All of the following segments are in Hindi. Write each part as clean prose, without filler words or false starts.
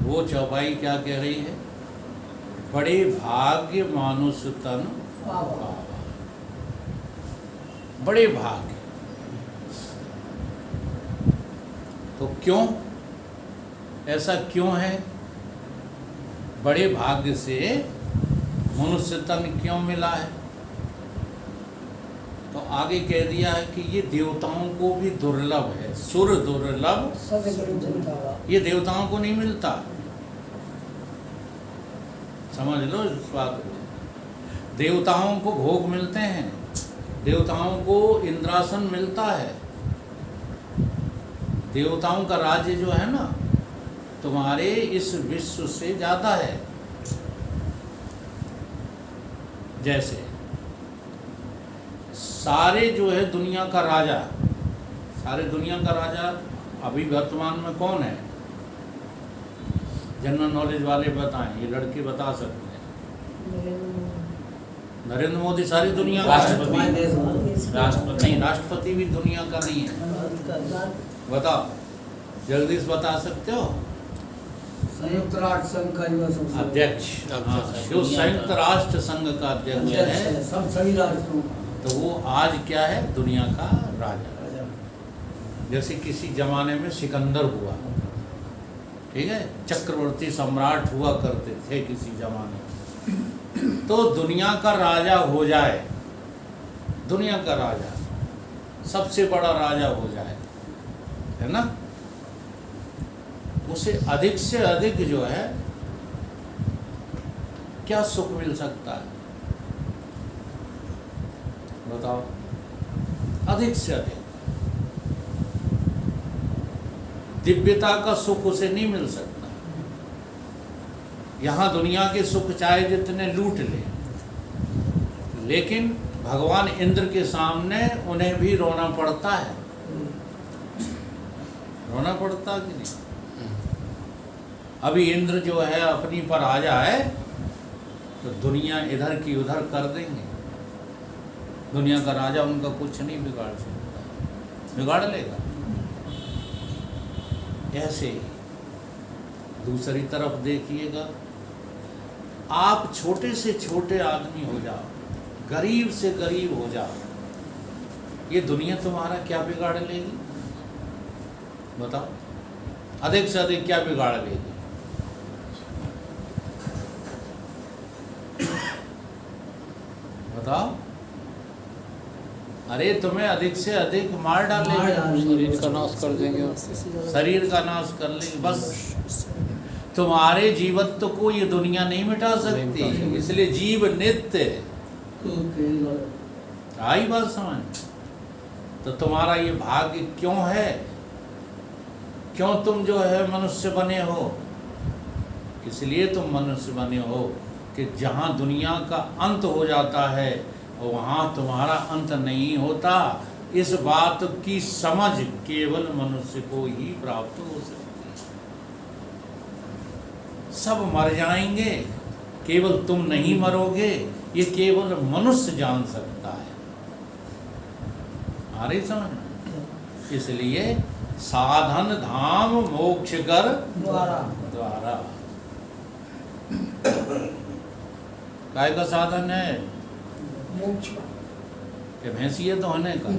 वो चौपाई क्या कह रही है? बड़े भाग्य मानुष तन पावा। बड़े भाग्य। तो क्यों ऐसा क्यों है? बड़े भाग्य से मनुष्य तन क्यों मिला है? तो आगे कह दिया है कि ये देवताओं को भी दुर्लभ है। सुर दुर्लभ, ये देवताओं को नहीं मिलता। समझ लो इस बात को। देवताओं को भोग मिलते हैं, देवताओं को इंद्रासन मिलता है। देवताओं का राज्य जो है ना, तुम्हारे इस विश्व से ज्यादा है। जैसे सारे जो है दुनिया का राजा, सारे दुनिया का राजा अभी वर्तमान में कौन है? जनरल नॉलेज वाले बताएं, ये लड़के बता सकते हैं। नरेंद्र मोदी सारी दुनिया का राष्ट्रपति नहीं, राष्ट्रपति भी दुनिया का नहीं है। बताओ, जगदीश बता सकते हो? संयुक्त राष्ट्र संघ का अध्यक्ष, जो संयुक्त राष्ट्र संघ का अध्यक्ष है, सब सभी राष्ट्रों, तो वो आज क्या है? दुनिया का राजा। जैसे किसी जमाने में सिकंदर हुआ, ठीक है, चक्रवर्ती सम्राट हुआ करते थे किसी जमाने में। तो दुनिया का राजा हो जाए, दुनिया का राजा, सबसे बड़ा राजा हो जाए, है ना, उसे अधिक से अधिक जो है क्या सुख मिल सकता है? बताओ, अधिक से अधिक दिव्यता का सुख उसे नहीं मिल सकता। यहाँ दुनिया के सुख चाहे जितने लूट ले, लेकिन भगवान इंद्र के सामने उन्हें भी रोना पड़ता है। रोना पड़ता कि नहीं? अभी इंद्र जो है अपनी पर आ जाए तो दुनिया इधर की उधर कर देंगे। दुनिया का राजा उनका कुछ नहीं बिगाड़ सकता, बिगाड़ लेगा। ऐसे ही दूसरी तरफ देखिएगा, आप छोटे से छोटे आदमी हो जाओ, गरीब से गरीब हो जाओ, ये दुनिया तुम्हारा क्या बिगाड़ लेगी? बताओ, अधिक से अधिक क्या बिगाड़ लेगी? बताओ। अरे तुम्हें अधिक से अधिक मार डालेंगे, शरीर का नाश कर देंगे, शरीर का नाश कर लेंगे। बस तुम्हारे जीवत्व को ये दुनिया नहीं मिटा सकती, इसलिए जीव नित्य। आई बात समझ? तो तुम्हारा ये भाग्य क्यों है? क्यों तुम जो है मनुष्य बने हो? इसलिए तुम मनुष्य बने हो कि जहाँ दुनिया का अंत हो जाता है वहाँ तुम्हारा अंत नहीं होता। इस बात की समझ केवल मनुष्य को ही प्राप्त हो सकती है। सब मर जाएंगे, केवल तुम नहीं मरोगे, ये केवल मनुष्य जान सकता है। आ रही समझ? इसलिए साधन धाम मोक्ष कर द्वारा। काय का साधन है? मोक्ष। कि भैंसियत होने का।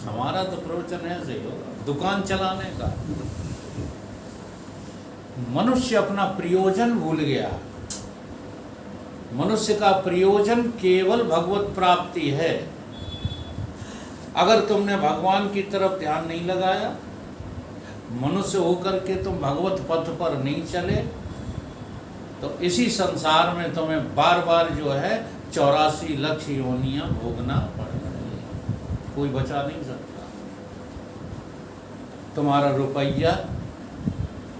हमारा तो प्रवचन ऐसे ही होगा, दुकान चलाने का। मनुष्य अपना प्रयोजन भूल गया। मनुष्य का प्रयोजन केवल भगवत प्राप्ति है। अगर तुमने भगवान की तरफ ध्यान नहीं लगाया, मनुष्य होकर के तुम भगवत पथ पर नहीं चले, तो इसी संसार में तुम्हें बार बार जो है 84 लाख योनियां भोगना पड़ रही है। कोई बचा नहीं सकता। तुम्हारा रुपया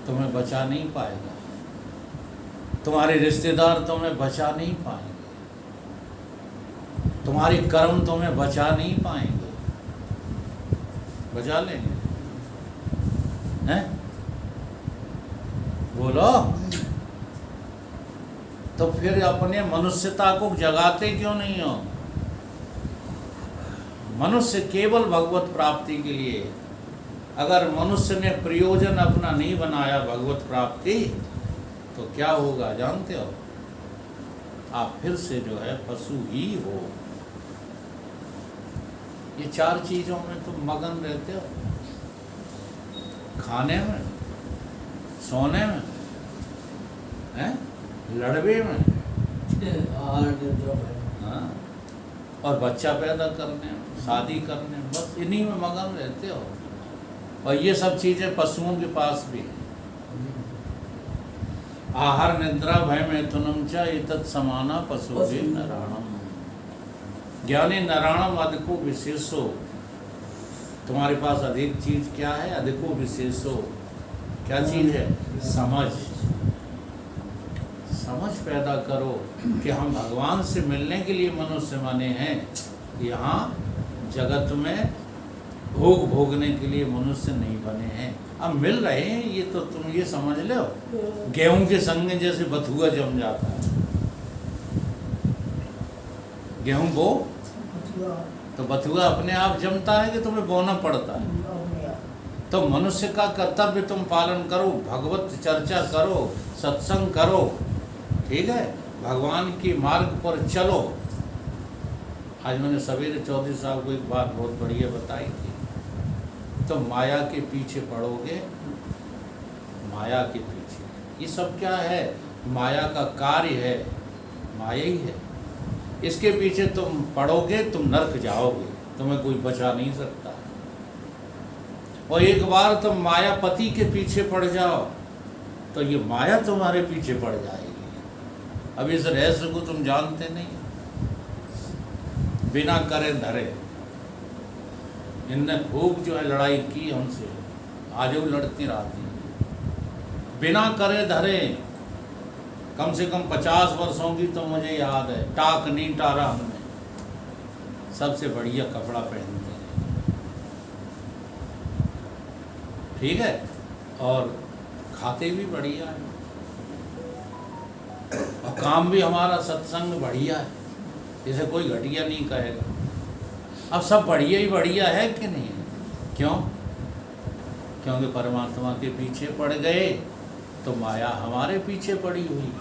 तुम्हें बचा नहीं पाएगा, तुम्हारे रिश्तेदार तुम्हें बचा नहीं पाएंगे, तुम्हारे कर्म तुम्हें बचा नहीं पाएंगे। बचा लेंगे? हैं? बोलो। तो फिर अपने मनुष्यता को जगाते क्यों नहीं हो? मनुष्य केवल भगवत प्राप्ति के लिए अगर मनुष्य ने प्रयोजन अपना नहीं बनाया भगवत प्राप्ति, तो क्या होगा जानते हो? आप फिर से जो है पशु ही हो। ये चार चीजों में तुम मगन रहते हो, खाने में, सोने में, हैं, लड़वे में, हाँ, और बच्चा पैदा करने में, शादी करने में, बस इन्हीं में मगन रहते हो। और ये सब चीजें पशुओं के पास भी है। आहार निद्रा भय मैथुनम च एतत् समाना पशुभिः नराणम। ज्ञानी नराणम अधिको विशेषो। तुम्हारे पास अधिक चीज क्या है? अधिको विशेषो। क्या चीज है? समझ। समझ पैदा करो कि हम भगवान से मिलने के लिए मनुष्य बने हैं, यहाँ जगत में भोग भोगने के लिए मनुष्य नहीं बने हैं। अब मिल रहे हैं, ये तो तुम ये समझ लो, गेहूं के संग जैसे बथुआ जम जाता है। गेहूं बो तो बथुआ अपने आप जमता है कि तुम्हें बोना पड़ता है? तो मनुष्य का कर्तव्य तुम पालन करो, भगवत चर्चा करो, सत्संग करो, ठीक है, भगवान की मार्ग पर चलो। आज मैंने सवेरे चौधरी साहब को एक बात बहुत बढ़िया बताई थी। तो माया के पीछे पड़ोगे, माया के पीछे, ये सब क्या है? माया का कार्य है, माया ही है। इसके पीछे तुम पड़ोगे, तुम नरक जाओगे, तुम्हें कोई बचा नहीं सकता। और एक बार तुम मायापति के पीछे पड़ जाओ तो ये माया तुम्हारे पीछे पड़ जाएगी। अब इस रहस्य को तुम जानते नहीं। बिना करे धरे, इनने खूब जो है लड़ाई की हमसे, आज वो लड़ती रहती। बिना करे धरे, कम से कम 50 वर्षों की तो मुझे याद है, टाक नहीं टारा हमने, सबसे बढ़िया कपड़ा पहनते हैं, ठीक है, और खाते भी बढ़िया है, और काम भी हमारा सत्संग बढ़िया है, इसे कोई घटिया नहीं कहेगा। अब सब बढ़िया ही बढ़िया है कि नहीं है? क्यों? क्योंकि परमात्मा के पीछे पड़ गए तो माया हमारे पीछे पड़ी हुई।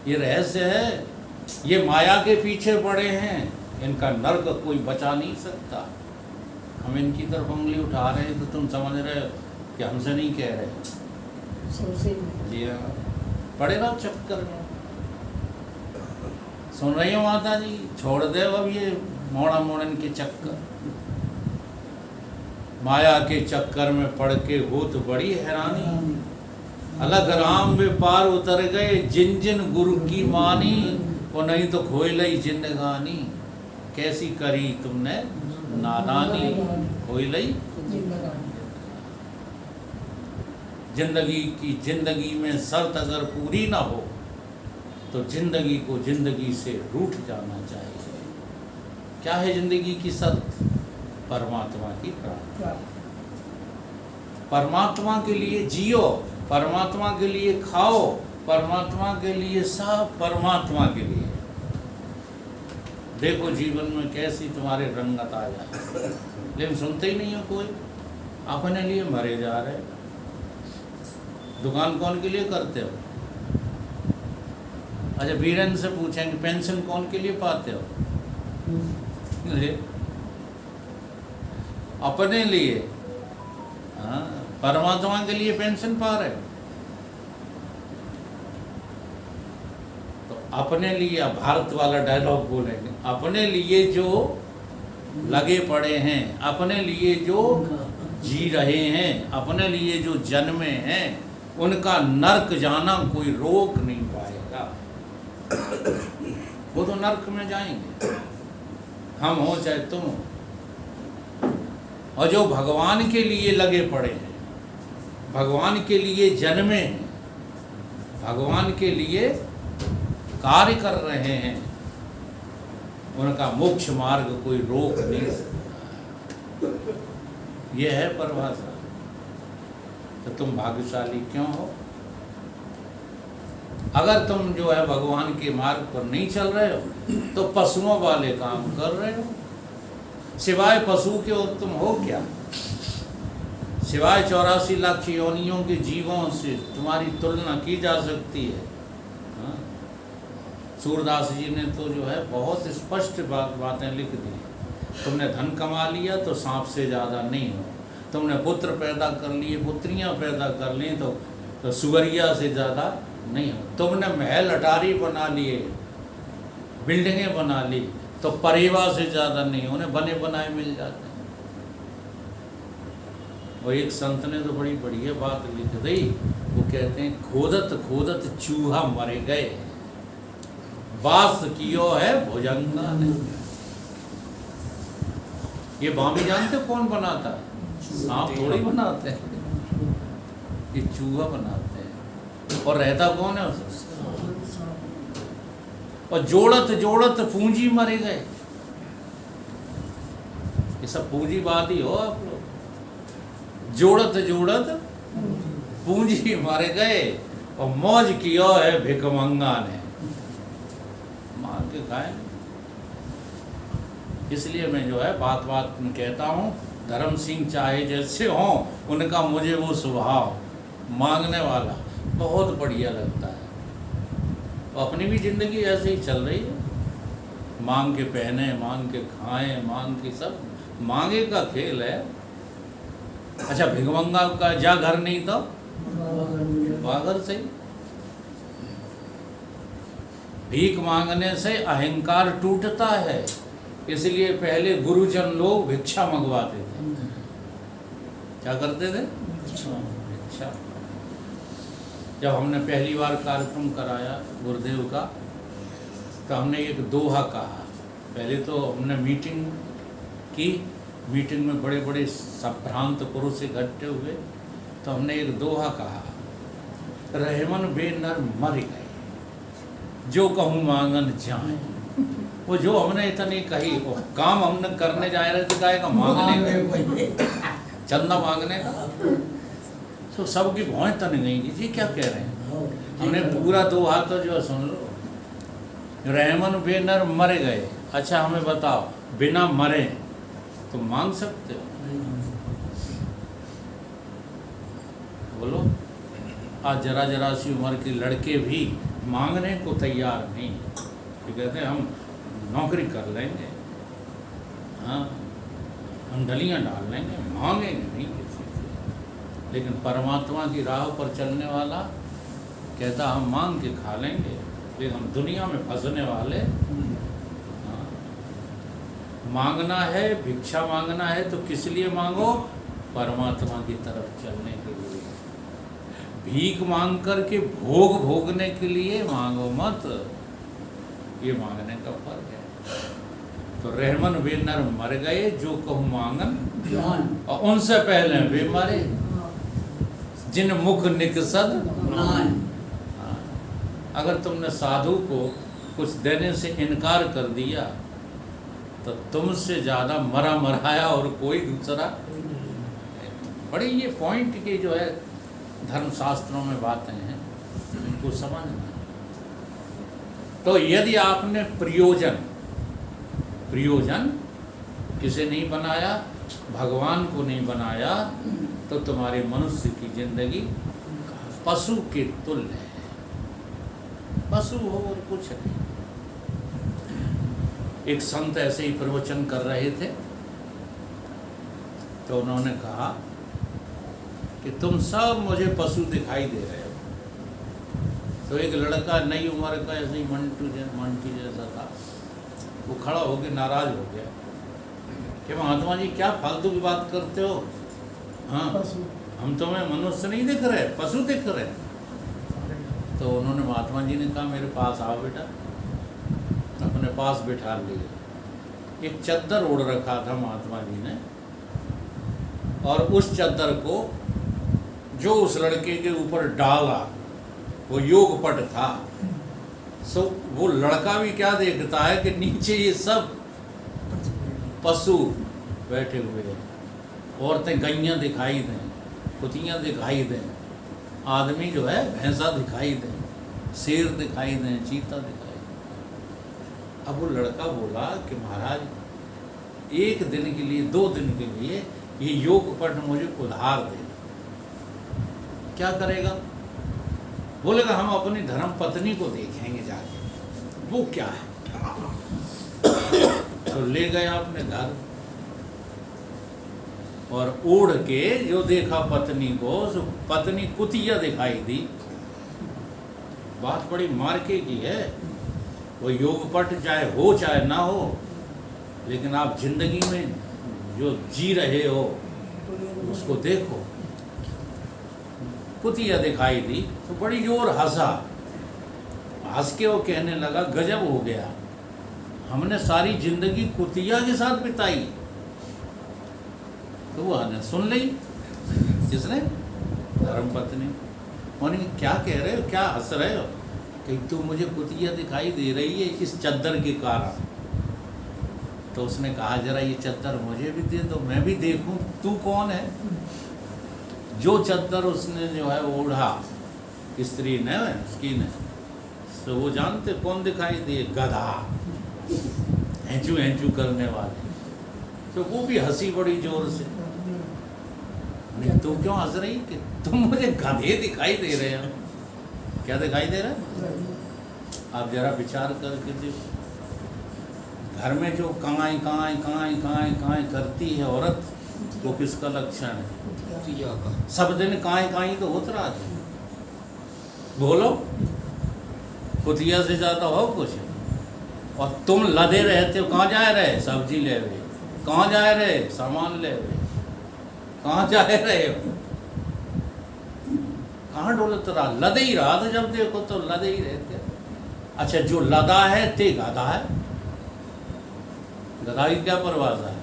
ये रहस्य है। ये माया के पीछे पड़े हैं, इनका नर्क कोई बचा नहीं सकता। हम इनकी तरफ उंगली उठा रहे हैं तो तुम समझ रहे हो कि हमसे नहीं कह रहे। जी हाँ, पड़े रहो चक्कर में। सुन रही हो माता जी? छोड़ दे अब ये मोड़ा मोड़न के चक्कर। माया के चक्कर में पड़ के हो तो बड़ी हैरानी। अलग राम वे पार उतर गए, जिन जिन गुरु की मानी, वो नहीं तो खोए लई जिंदगानी। कैसी करी तुमने नादानी, खोए लई जिंदगी की। जिंदगी में शर्त अगर पूरी ना हो तो जिंदगी को जिंदगी से रूठ जाना चाहिए। क्या है जिंदगी की शर्त? परमात्मा की प्राप्ति। परमात्मा के लिए जियो, परमात्मा के लिए खाओ, परमात्मा के लिए सब परमात्मा के लिए। देखो जीवन में कैसी तुम्हारे रंगत आ जाए, लेकिन सुनते ही नहीं हो कोई। अपने लिए मरे जा रहे। दुकान कौन के लिए करते हो? अच्छा, वीरेन से पूछेंगे पेंशन कौन के लिए पाते हो? अपने लिए। हाँ, परमात्मा के लिए पेंशन पा रहे हो तो अपने लिए। भारत वाला डायलॉग बोलेंगे, अपने लिए जो लगे पड़े हैं, अपने लिए जो जी रहे हैं, अपने लिए जो जन्मे हैं, उनका नर्क जाना कोई रोक नहीं पाएगा। वो तो नर्क में जाएंगे, हम हो चाहे तुम हो। और जो भगवान के लिए लगे पड़े हैं, भगवान के लिए जन्मे हैं, भगवान के लिए कार्य कर रहे हैं, उनका मोक्ष मार्ग कोई रोक नहीं सकता। यह है परिभाषा। तो तुम भाग्यशाली क्यों हो? अगर तुम जो है भगवान के मार्ग पर नहीं चल रहे हो तो पशुओं वाले काम कर रहे हो। सिवाय पशु के और तुम हो क्या? सिवाय 84 लाख योनियों के जीवों से तुम्हारी तुलना की जा सकती है। हाँ? सूरदास जी ने तो जो है बहुत स्पष्ट बातें लिख दी। तुमने धन कमा लिया तो सांप से ज़्यादा नहीं हो, तुमने पुत्र पैदा कर लिए, पुत्रियां पैदा कर ली तो सुअरिया से ज़्यादा नहीं हो, तुमने महल अटारी बना लिए, बिल्डिंगें बना ली तो परेवा से ज़्यादा नहीं, उन्हें बने बनाए मिल जाते हैं। और एक संत ने तो बड़ी बढ़िया बात लिख दी, वो कहते हैं खोदत खोदत चूहा मर गए, बास कियो है भुजंगा ने। ये बामी जानते कौन बनाता है? सांप थोड़ी बनाते हैं, ये चूहा बनाते हैं। और रहता कौन है उसमें? और जोड़त जोड़त पूंजी मरे गए। ये सब पूंजीवादी हो आप लोग। जोड़त जोड़त पूंजी मारे गए और मौज किया है भिकमंगा ने, मार के खाए। इसलिए मैं जो है बात बात में कहता हूँ, धर्म सिंह चाहे जैसे हों, उनका मुझे वो स्वभाव मांगने वाला बहुत बढ़िया लगता है। अपनी भी ज़िंदगी ऐसे ही चल रही है, मांग के पहने, मांग के खाएं, मांग के सब, मांगे का खेल है। अच्छा, भिगमंगा का जा घर नहीं तो बागर से भीख मांगने से अहंकार टूटता है, इसलिए पहले गुरुजन लोग भिक्षा मंगवाते थे। क्या करते थे? भिक्षा। जब हमने पहली बार कार्यक्रम कराया गुरुदेव का, तो हमने एक दोहा कहा। पहले तो हमने मीटिंग की, मीटिंग में बड़े बड़े संभ्रांत पुरुष इकट्ठे हुए, तो हमने एक दोहा कहा, रहमन बे नर मर गए, जो कहूँ मांगन जाए। वो जो हमने इतनी कही, वो काम हमने करने जा रहे थे, कहेगा मांगने का, चंदा मांगने का, तो सबकी भौं तन गई कि जी क्या कह रहे हैं। हमने पूरा दोहा तो जो सुन लो, रहमन बे नर मर गए। अच्छा हमें बताओ, बिना मरे तो मांग सकते हो? बोलो। आज जरा जरा सी उम्र के लड़के भी मांगने को तैयार नहीं, ये कहते हैं हम नौकरी कर लेंगे, हाँ हम डलियाँ डाल लेंगे, मांगेंगे नहीं किसी से। लेकिन परमात्मा की राह पर चलने वाला कहता हम मांग के खा लेंगे, लेकिन हम दुनिया में फंसने वाले। हाँ, मांगना है, भिक्षा मांगना है तो किस लिए मांगो? परमात्मा की तरफ चलने के लिए। भीख मांग करके भोग भोगने के लिए मांगो मत, ये मांगने का फर्क है। तो रहमन वे नर मर गए, जो कहूँ मांगन, और उनसे पहले वे मरे, जिन मुख निकसद नाय। अगर तुमने साधु को कुछ देने से इनकार कर दिया, तो तुमसे ज़्यादा मरा मराया और कोई दूसरा। बड़ी ये पॉइंट की जो है धर्मशास्त्रों में बातें हैं, इनको समझना। तो यदि आपने प्रयोजन किसे नहीं बनाया, भगवान को नहीं बनाया, तो तुम्हारे मनुष्य की जिंदगी पशु के तुल्य है। पशु हो और कुछ नहीं। एक संत ऐसे ही प्रवचन कर रहे थे, तो उन्होंने कहा कि तुम सब मुझे पशु दिखाई दे रहे हो। तो एक लड़का नई उम्र का ऐसे ही मंटी जैसा था, वो खड़ा होकर नाराज हो गया कि महात्मा जी क्या फालतू की बात करते हो, हाँ हम तुम्हें मनुष्य नहीं दिख रहे, पशु दिख रहे। तो उन्होंने महात्मा जी ने कहा मेरे पास आओ बेटा, अपने पास बिठा लिए। एक चद्दर ओढ़ रखा था महात्मा जी ने, और उस चद्दर को जो उस लड़के के ऊपर डाला वो योगपट था। सो वो लड़का भी क्या देखता है कि नीचे ये सब पशु बैठे हुए हैं, औरतें गैयाँ दिखाई दें, कुतियाँ दिखाई दें, आदमी जो है भैंसा दिखाई दें, शेर दिखाई दें, चीता दिखाई दें। अब वो लड़का बोला कि महाराज एक दिन के लिए, 2 दिन के लिए ये योग पट मुझे उधार दे। क्या करेगा? बोलेगा हम अपनी धर्म पत्नी को देखेंगे जाके, वो क्या है। तो ले गया अपने घर और उड़ के जो देखा पत्नी को, तो पत्नी कुतिया दिखाई दी। बात बड़ी मार्के की है। वो योगपट चाहे हो चाहे ना हो, लेकिन आप जिंदगी में जो जी रहे हो उसको देखो। कुतिया दिखाई दी तो बड़ी जोर हंसा। हंस के वो कहने लगा गजब हो गया, हमने सारी जिंदगी कुतिया के साथ बिताई। तो वो ने सुन ली। किसने? धर्मपत्नी। उन्होंने क्या कह रहे हो, क्या हंस रहे हो? कि तू मुझे कुतिया दिखाई दे रही है इस चद्दर के कारण। तो उसने कहा जरा ये चद्दर मुझे भी दे दो, मैं भी देखूं तू कौन है। जो चद्दर उसने जो है ओढ़ा स्त्री ने, उसकी ने, तो वो जानते कौन दिखाई दिए? गधा, हैंचू हैंचू करने वाले। तो वो भी हंसी बड़ी जोर से। तू क्यों हंस रही? कि तुम मुझे गधे दिखाई दे रहे हो। क्या दिखाई दे रहा है? आप जरा विचार करके देखो, घर में जो कांय कांय कांय कांय कांय करती है औरत, वो किसका लक्षण है? सब दिन कांय कांय तो होता रहा है। बोलो, कुतिया से ज्यादा हो कुछ? और तुम लदे रहते हो। कहाँ जा रहे? सब्जी ले रहे। कहाँ जा रहे? सामान ले रहे। कहाँ जा रहे हो? कहाँ डोलत रहा? लदे ही रहा था। जब देखो तो लदे ही रहते। अच्छा, जो लदा है ते गधा है। गधा की क्या परिभाषा है?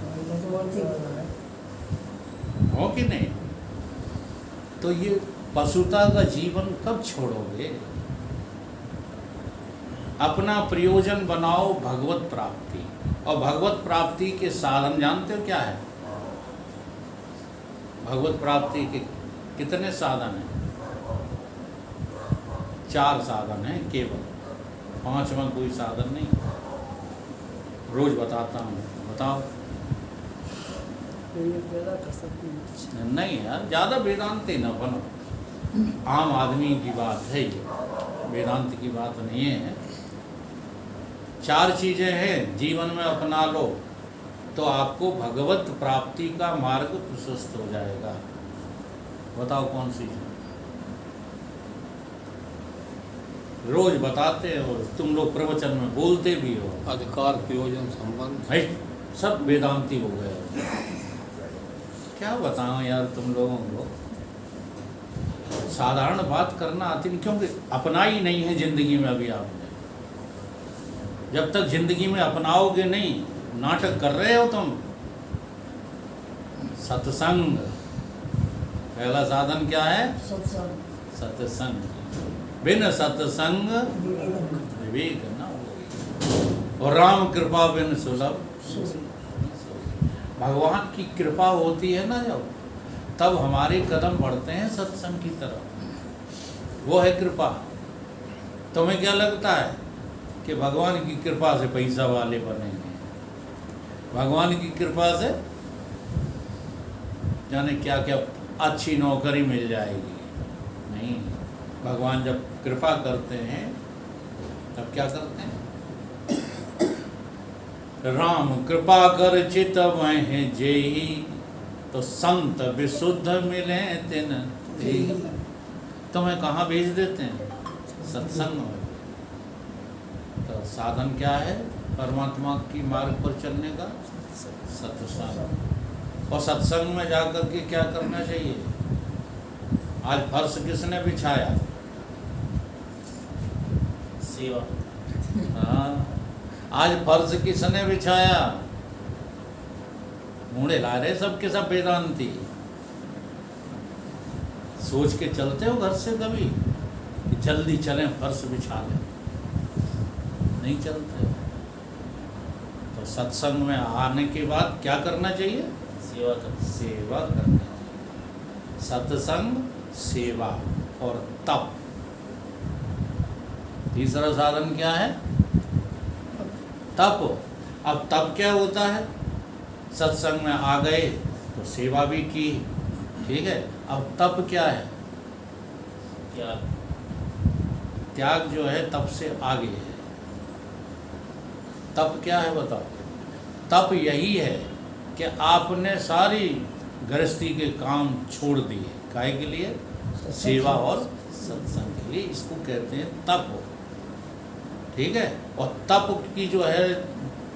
हो कि नहीं? तो ये पशुता का जीवन कब छोड़ोगे? अपना प्रयोजन बनाओ भगवत प्राप्ति। और भगवत प्राप्ति के साधन जानते हो क्या है? भगवत प्राप्ति के कितने साधन हैं? 4 साधन हैं केवल, 5वां कोई साधन नहीं। रोज बताता हूँ, बताओ। नहीं यार, ज़्यादा वेदांती न बनो। आम आदमी की बात है ये, वेदांत की बात नहीं है। 4 चीज़ें हैं, जीवन में अपना लो तो आपको भगवत प्राप्ति का मार्ग प्रशस्त हो जाएगा। बताओ कौन सी है? रोज बताते हो तुम लोग, प्रवचन में बोलते भी हो। अधिकार, प्रयोजन, संबंध, भाई सब वेदांती हो गए। क्या बताऊं यार तुम लोगों को? साधारण बात करना आती नहीं, क्योंकि अपना ही नहीं है जिंदगी में अभी आपने। जब तक जिंदगी में अपनाओगे नहीं, नाटक कर रहे हो तुम। सत्संग, पहला साधन क्या है? सत्संग। बिन सत्संग विवेक न होई, और राम कृपा बिन सुलभ। भगवान की कृपा होती है ना जब, तब हमारे कदम बढ़ते हैं सत्संग की तरफ। वो है कृपा। तुम्हें क्या लगता है कि भगवान की कृपा से पैसा वाले बनेंगे? भगवान की कृपा से जाने क्या क्या अच्छी नौकरी मिल जाएगी? नहीं। भगवान जब कृपा करते हैं तब क्या करते हैं? राम कृपा कर चित वह जेहि, तो संत विशुद्ध मिले तिन तेहि। तुम्हें कहाँ भेज देते हैं? सत्संग में। तो साधन क्या है परमात्मा की मार्ग पर चलने का? सत्संग। और सत्संग में जाकर के क्या करना चाहिए? आज फर्श किसने बिछाया? सेवा। हाँ, आज फर्श किसने बिछाया? मुड़े ला रहे सबके सब वेदांती। सोच के चलते हो घर से कभी कि जल्दी चलें फर्श बिछा लें? नहीं चलते। तो सत्संग में आने के बाद क्या करना चाहिए? सेवा कर। सेवा करनी चाहिए। सत्संग, सेवा और तप। तीसरा साधन क्या है? तप। अब तप क्या होता है? सत्संग में आ गए तो सेवा भी की, ठीक है। अब तप क्या है? त्याग। त्याग जो है तप से आगे है। तप क्या है बताओ? तप यही है कि आपने सारी गृहस्थी के काम छोड़ दिए, काहे के लिए? सेवा और सत्संग के लिए। इसको कहते हैं तप, ठीक है। और तप की जो है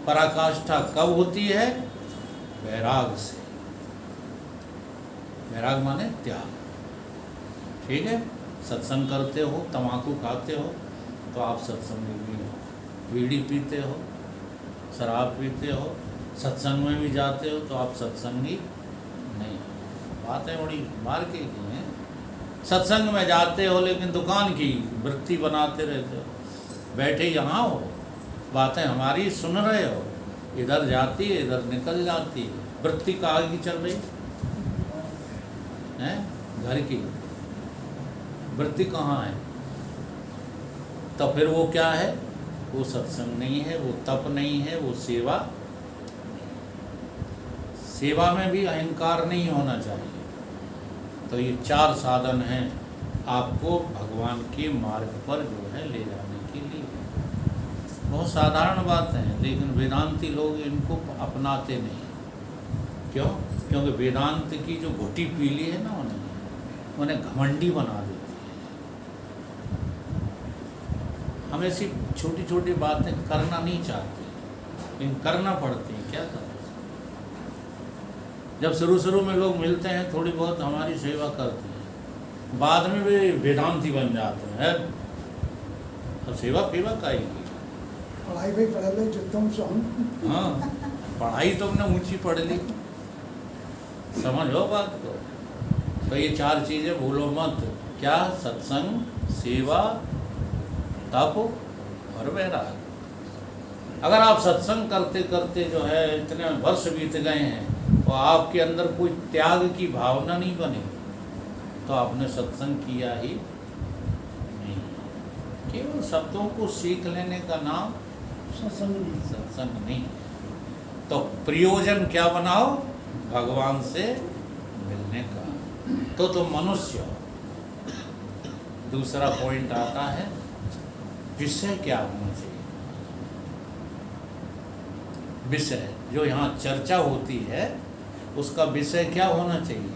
पराकाष्ठा कब होती है? वैराग से। वैराग माने त्याग, ठीक है। सत्संग करते हो, तम्बाकू खाते हो तो आप सत्संगी भी हो, बीड़ी पीते हो, शराब पीते हो, सत्संग में भी जाते हो तो आप सत्संगी नहीं हो। बातें बड़ी मार के की हैं। सत्संग में जाते हो लेकिन दुकान की वृत्ति बनाते रहते हो, बैठे यहाँ हो, बातें हमारी सुन रहे हो, इधर जाती है इधर निकल जाती है, वृत्ति कहाँ की चल रही है? घर की वृत्ति कहाँ है? तो फिर वो क्या है? वो सत्संग नहीं है, वो तप नहीं है, वो सेवा। सेवा में भी अहंकार नहीं होना चाहिए। तो ये 4 साधन हैं आपको भगवान के मार्ग पर जो है ले जाने के लिए। बहुत साधारण बातें हैं लेकिन वेदांती लोग इनको अपनाते नहीं। क्यों? क्योंकि वेदांत की जो घुटी पीली है ना, उन्हें घमंडी बना देती है। हम ऐसी छोटी छोटी बातें करना नहीं चाहते लेकिन करना पड़ती है, क्या करें। जब शुरू में लोग मिलते हैं थोड़ी बहुत हमारी सेवा करते हैं, बाद में वे वेदांती बन जाते हैं। अब सेवा फेवा काएगी। पढ़ाई भी पढ़ लो जो तुम सुन। हाँ, पढ़ाई तो हमने ऊंची पढ़ ली, समझो बात को। तो ये 4 चीज़ें भूलो मत। क्या? सत्संग, सेवा, तप और वैराग। अगर आप सत्संग करते करते जो है इतने वर्ष बीत गए हैं और आपके अंदर कोई त्याग की भावना नहीं बनी तो आपने सत्संग किया ही नहीं। केवल शब्दों को सीख लेने का नाम सत्संग नहीं। तो प्रयोजन क्या बनाओ? भगवान से मिलने का। तो तुम मनुष्य हो। दूसरा पॉइंट आता है विषय क्या होना चाहिए। विषय जो यहाँ चर्चा होती है उसका विषय क्या होना चाहिए?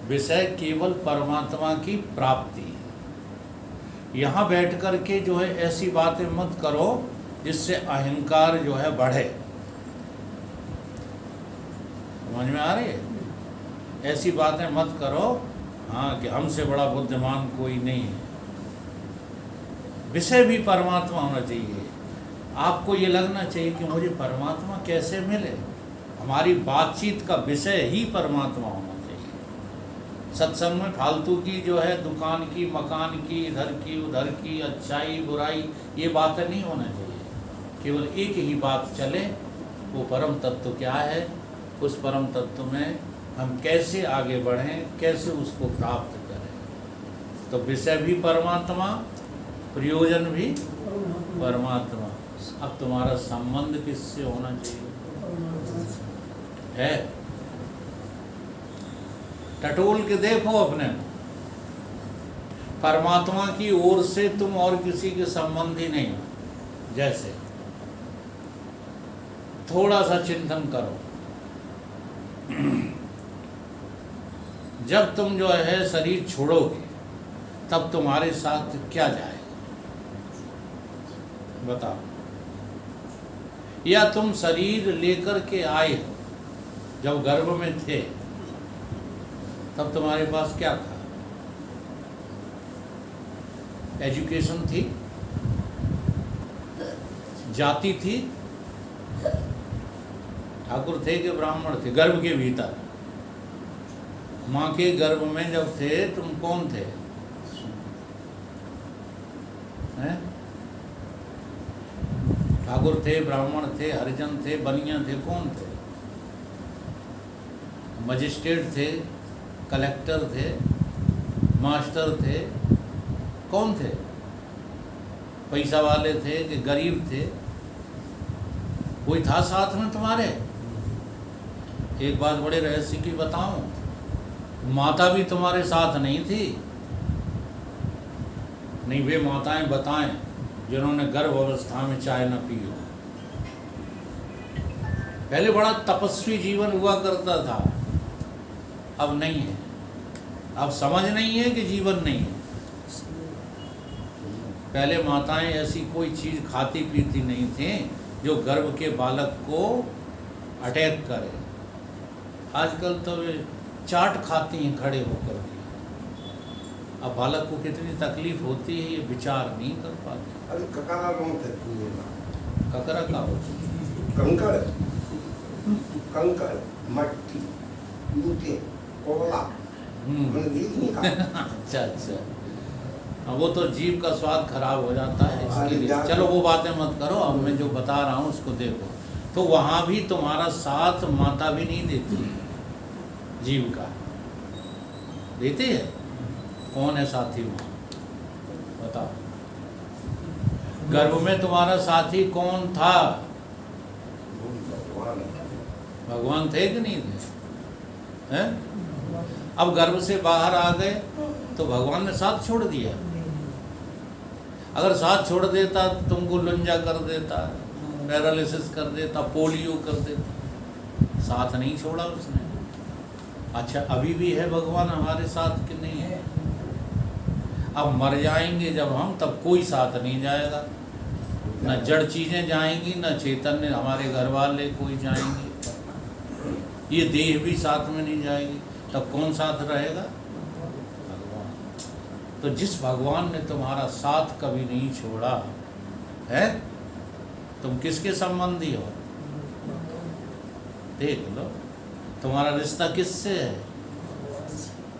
विषय केवल परमात्मा की प्राप्ति। यहाँ बैठ कर के जो है ऐसी बातें मत करो जिससे अहंकार जो है बढ़े। समझ में आ रही है? ऐसी बातें मत करो हाँ कि हमसे बड़ा बुद्धिमान कोई नहीं है। विषय भी परमात्मा होना चाहिए। आपको ये लगना चाहिए कि मुझे परमात्मा कैसे मिले। हमारी बातचीत का विषय ही परमात्मा होना चाहिए। सत्संग में फालतू की जो है दुकान की, मकान की, इधर की उधर की, अच्छाई बुराई, ये बातें नहीं होना चाहिए। केवल एक ही बात चले, वो परम तत्व क्या है, उस परम तत्व में हम कैसे आगे बढ़ें, कैसे उसको प्राप्त करें। तो विषय भी परमात्मा, प्रयोजन भी परमात्मा। अब तुम्हारा संबंध किससे होना चाहिए? है? टटोल के देखो अपने। परमात्मा की ओर से तुम और किसी के संबंधी नहीं हो। जैसे थोड़ा सा चिंतन करो। जब तुम जो है शरीर छोड़ोगे तब तुम्हारे साथ क्या जाएगा बताओ। या तुम शरीर लेकर के आए हो, जब गर्भ में थे तब तुम्हारे पास क्या था? एजुकेशन थी, जाति थी, ठाकुर थे कि ब्राह्मण थे? गर्भ के भीतर माँ के गर्भ में जब थे तुम कौन थे? हैं? ठाकुर थे, ब्राह्मण थे, हरिजन थे, बनिया थे, कौन थे? मजिस्ट्रेट थे, कलेक्टर थे, मास्टर थे, कौन थे? पैसा वाले थे कि गरीब थे? कोई था साथ में तुम्हारे? एक बात बड़े रहस्य की बताऊं, माता भी तुम्हारे साथ नहीं थी। नहीं वे माताएं बताएं जिन्होंने गर्भ अवस्था में चाय न पी हो। पहले बड़ा तपस्वी जीवन हुआ करता था, अब नहीं है। अब समझ नहीं है कि जीवन नहीं है। पहले माताएं ऐसी कोई चीज़ खाती पीती नहीं थी जो गर्भ के बालक को अटैक करे। आजकल तो वे चाट खाती हैं खड़े होकर के। अब बालक को कितनी तकलीफ होती है ये विचार नहीं कर पाते। अरे ककरा कौन थे? ककरा का होती कंकड़, कंकड़, मट्टी, ईंटें, कोयला, मैंने देख नहीं कहा। अच्छा अच्छा, हाँ, वो तो जीव का स्वाद खराब हो जाता है इसके लिए। अरे चलो वो बातें मत करो, अब मैं जो बता रहा हूँ उसको देखो। तो वहाँ भी तुम्हारा साथ माता भी नहीं देती जीव का, देती है? कौन है साथी वहाँ बताओ? गर्भ में तुम्हारा साथी कौन था? भगवान थे कि नहीं थे? हैं? अब गर्भ से बाहर आ गए तो भगवान ने साथ छोड़ दिया। अगर साथ छोड़ देता तुमको लुंजा कर देता, पैरालिसिस कर देता, पोलियो कर देता। साथ नहीं छोड़ा उसने। अच्छा, अभी भी है भगवान हमारे साथ कि नहीं है? अब मर जाएंगे जब हम, तब कोई साथ नहीं जाएगा। न जड़ चीज़ें जाएंगी, न चैतन्य हमारे घर वाले कोई जाएंगे, ये देह भी साथ में नहीं जाएगी। तब कौन साथ रहेगा? भगवान। तो जिस भगवान ने तुम्हारा साथ कभी नहीं छोड़ा है, तुम किसके संबंधी हो? देख लो, तुम्हारा रिश्ता किससे है?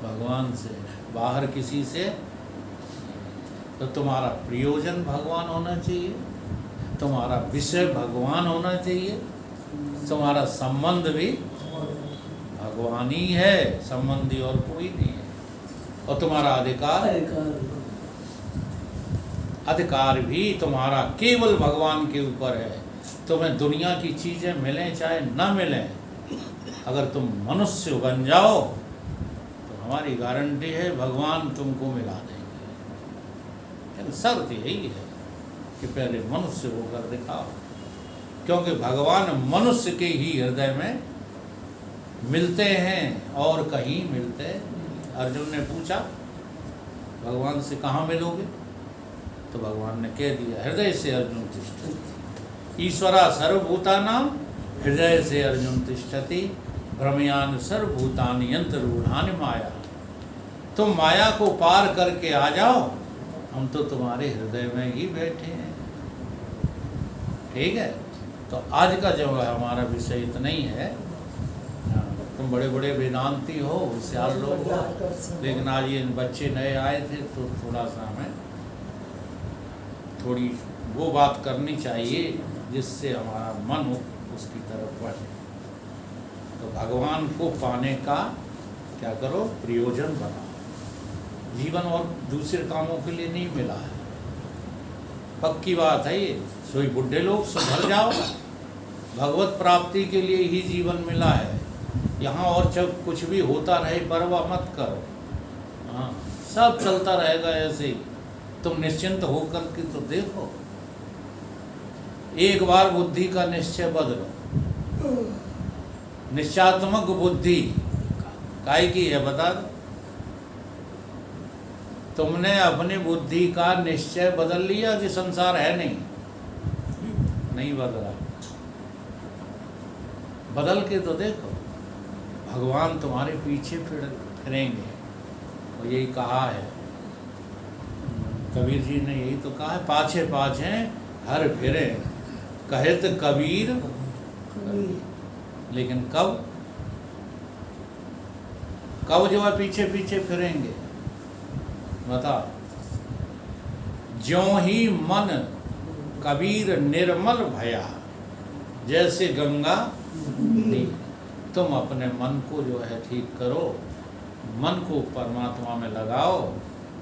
भगवान से, बाहर किसी से। तो तुम्हारा प्रयोजन भगवान होना चाहिए, तुम्हारा विषय भगवान होना चाहिए, तुम्हारा संबंध भी भगवान ही है, संबंधी और कोई नहीं है। और तुम्हारा अधिकार भी तुम्हारा केवल भगवान के ऊपर है। तुम्हें दुनिया की चीज़ें मिलें चाहे न मिलें, अगर तुम मनुष्य बन जाओ तो हमारी गारंटी है भगवान तुमको मिला देंगे। लेकिन शर्त यही है कि पहले मनुष्य होकर दिखाओ, क्योंकि भगवान मनुष्य के ही हृदय में मिलते हैं और कहीं मिलते नहीं। अर्जुन ने पूछा भगवान से कहाँ मिलोगे, तो भगवान ने कह दिया हृदय से अर्जुन तिष्ठति। ईश्वरा सर्वभूतानां हृदय से अर्जुन तिष्ठति, भ्रमयान सर्वभूतानि यंत्ररूढ़ानि माया। तुम माया को पार करके आ जाओ, हम तो तुम्हारे हृदय में ही बैठे हैं। ठीक है, तो आज का जो है हमारा विषय इतना ही है। तुम बड़े बड़े वेदांती हो, होशियार लोग हो, लेकिन आज ये बच्चे नए आए थे तो थोड़ा सा हमें थोड़ी वो बात करनी चाहिए जिससे हमारा मन उसकी तरफ बढ़े। तो भगवान को पाने का क्या करो, प्रयोजन बनाओ। जीवन और दूसरे कामों के लिए नहीं मिला है, पक्की बात है ये। सोई बुढ़े लोग सुधर जाओ, भगवत प्राप्ति के लिए ही जीवन मिला है। यहाँ और जब कुछ भी होता रहे परवाह मत करो, हाँ सब चलता रहेगा ऐसे ही। तुम निश्चिंत होकर के तो देखो, एक बार बुद्धि का निश्चय बदलो। निश्चयात्मक बुद्धि काय की है बता दो? तुमने अपनी बुद्धि का निश्चय बदल लिया कि संसार है नहीं? नहीं बदला। बदल के तो देखो, भगवान तुम्हारे पीछे फिरेंगे। और यही कहा है कबीर जी ने, यही तो कहा है, पाछे पाछे हर फिरे कहत कबीर। लेकिन कब जो है पीछे पीछे फिरेंगे बता? ज्यों ही मन कबीर निर्मल भया, जैसे गंगा नीर। तुम अपने मन को जो है ठीक करो, मन को परमात्मा में लगाओ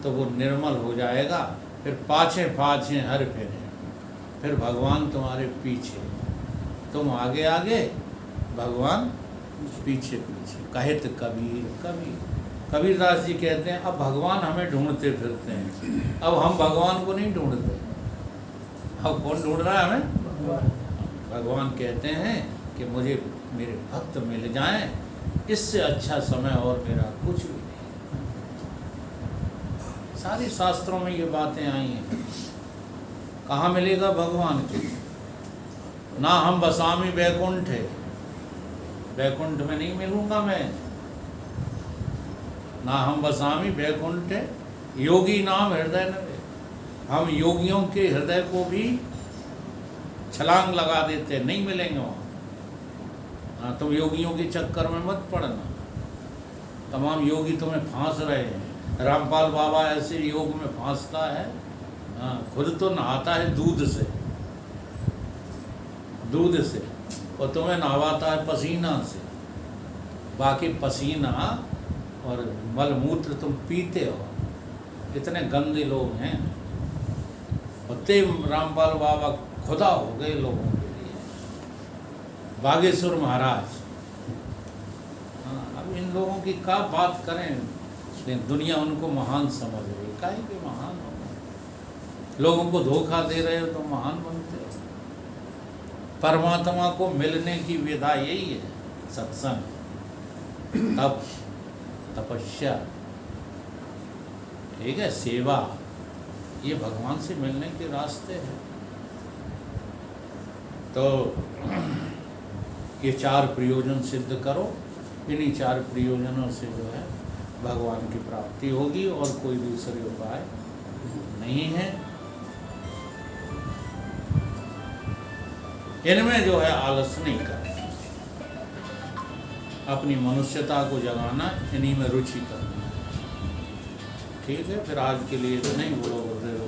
तो वो निर्मल हो जाएगा। फिर पाछे पाछे हर फिरे, फिर भगवान तुम्हारे पीछे, तुम आगे आगे, भगवान पीछे पीछे। कहित कबीर कबीर, कबीरदास जी कहते हैं अब भगवान हमें ढूंढते फिरते हैं, अब हम भगवान को नहीं ढूंढते। अब कौन ढूंढ रहा है हमें? भगवान कहते हैं कि मुझे मेरे भक्त मिल जाएं, इससे अच्छा समय और मेरा कुछ भी नहीं। सारी शास्त्रों में ये बातें आई हैं। कहाँ मिलेगा भगवान के? ना हम बसामी बैकुंठ है, बैकुंठ में नहीं मिलूंगा मैं। ना हम बसामी बैकुंठ है, योगी नाम हृदय न रे। हम योगियों के हृदय को भी छलांग लगा देते, नहीं मिलेंगे वहाँ। हाँ, तुम योगियों के चक्कर में मत पड़ना, तमाम योगी तुम्हें फांस रहे हैं। रामपाल बाबा ऐसे योग में फांसता है, हाँ, खुद तो नहाता है दूध से, और तुम्हें नहवाता है पसीना से। बाकी पसीना और मलमूत्र तुम पीते हो। इतने गंदे लोग हैं। और ते रामपाल बाबा खुदा हो गए लोगों के लिए। बागेश्वर महाराज, हाँ, अब इन लोगों की क्या बात करें, लेकिन दुनिया उनको महान समझ रही। काहे के महान हो? लोगों को धोखा दे रहे हो तो महान बनते हो। परमात्मा को मिलने की विधा यही है, सत्संग, तप, तपस्या, ठीक है, सेवा, ये भगवान से मिलने के रास्ते हैं। तो ये 4 प्रयोजन सिद्ध करो, इन्हीं 4 प्रयोजनों से जो है भगवान की प्राप्ति होगी, और कोई दूसरे उपाय नहीं है। इनमें जो है आलस नहीं करना, अपनी मनुष्यता को जगाना, इन्हीं में रुचि करना। ठीक है, फिर आज के लिए तो नहीं, बोलो गुरुदेव।